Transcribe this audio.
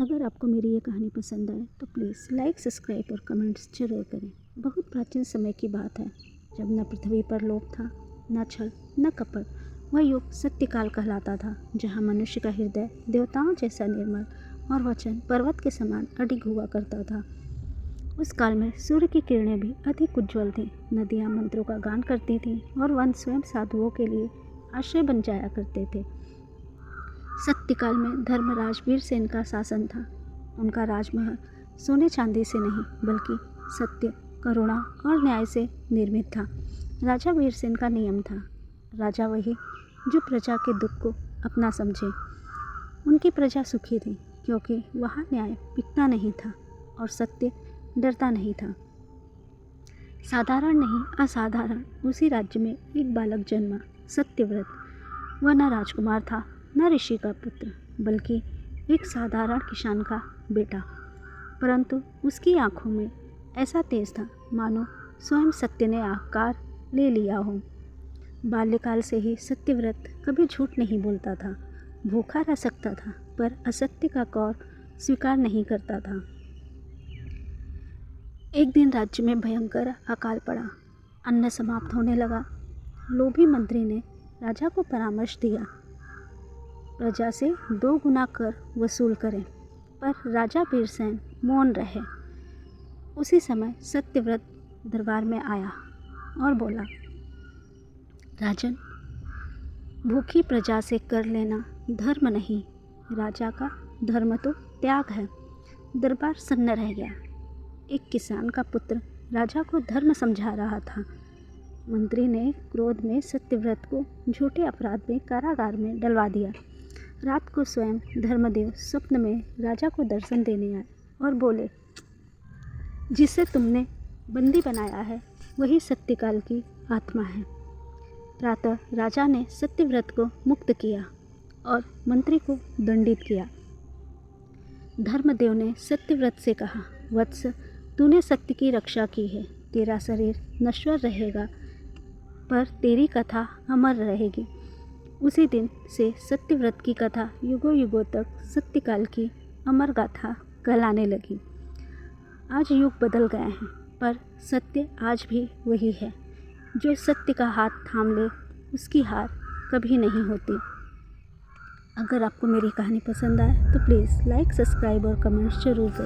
अगर आपको मेरी ये कहानी पसंद आए तो प्लीज़ लाइक, सब्सक्राइब और कमेंट्स जरूर करें। बहुत प्राचीन समय की बात है, जब न पृथ्वी पर लोभ था, न छल, न कपट। वह युग सत्यकाल कहलाता था, जहाँ मनुष्य का हृदय देवताओं जैसा निर्मल और वचन पर्वत के समान अडिग हुआ करता था। उस काल में सूर्य की किरणें भी अधिक उज्ज्वल थीं, नदियाँ मंत्रों का गान करती थीं और वन स्वयं साधुओं के लिए आश्रय बन जाया करते थे। सत्यकाल में धर्मराज वीरसेन का शासन था। उनका राजमहल सोने चांदी से नहीं बल्कि सत्य, करुणा और न्याय से निर्मित था। राजा वीरसेन का नियम था, राजा वही जो प्रजा के दुख को अपना समझे। उनकी प्रजा सुखी थी क्योंकि वहाँ न्याय बिकता नहीं था और सत्य डरता नहीं था। साधारण नहीं असाधारण उसी राज्य में एक बालक जन्मा, सत्यव्रत। वह न राजकुमार था न ऋषि का पुत्र, बल्कि एक साधारण किसान का बेटा। परंतु उसकी आंखों में ऐसा तेज था मानो स्वयं सत्य ने आकार ले लिया हो। बाल्यकाल से ही सत्यव्रत कभी झूठ नहीं बोलता था। भूखा रह सकता था पर असत्य का कौर स्वीकार नहीं करता था। एक दिन राज्य में भयंकर अकाल पड़ा। अन्न समाप्त होने लगा। लोभी मंत्री ने राजा को परामर्श दिया, प्रजा से 2 गुना कर वसूल करें, पर राजा वीरसेन मौन रहे। उसी समय सत्यव्रत दरबार में आया और बोला, राजन, भूखी प्रजा से कर लेना धर्म नहीं, राजा का धर्म तो त्याग है। दरबार सन्न रह गया। एक किसान का पुत्र राजा को धर्म समझा रहा था। मंत्री ने क्रोध में सत्यव्रत को झूठे अपराध में कारागार में डलवा दिया। रात को स्वयं धर्मदेव स्वप्न में राजा को दर्शन देने आए और बोले, जिसे तुमने बंदी बनाया है वही सत्यकाल की आत्मा है। प्रातः राजा ने सत्यव्रत को मुक्त किया और मंत्री को दंडित किया। धर्मदेव ने सत्यव्रत से कहा, वत्स, तूने सत्य की रक्षा की है। तेरा शरीर नश्वर रहेगा पर तेरी कथा अमर रहेगी। उसी दिन से सत्यव्रत की कथा युगों युगों तक सत्यकाल की अमर गाथा कहलाने लगी। आज युग बदल गए हैं पर सत्य आज भी वही है। जो सत्य का हाथ थाम ले उसकी हार कभी नहीं होती। अगर आपको मेरी कहानी पसंद आए तो प्लीज़ लाइक, सब्सक्राइब और कमेंट्स जरूर करें।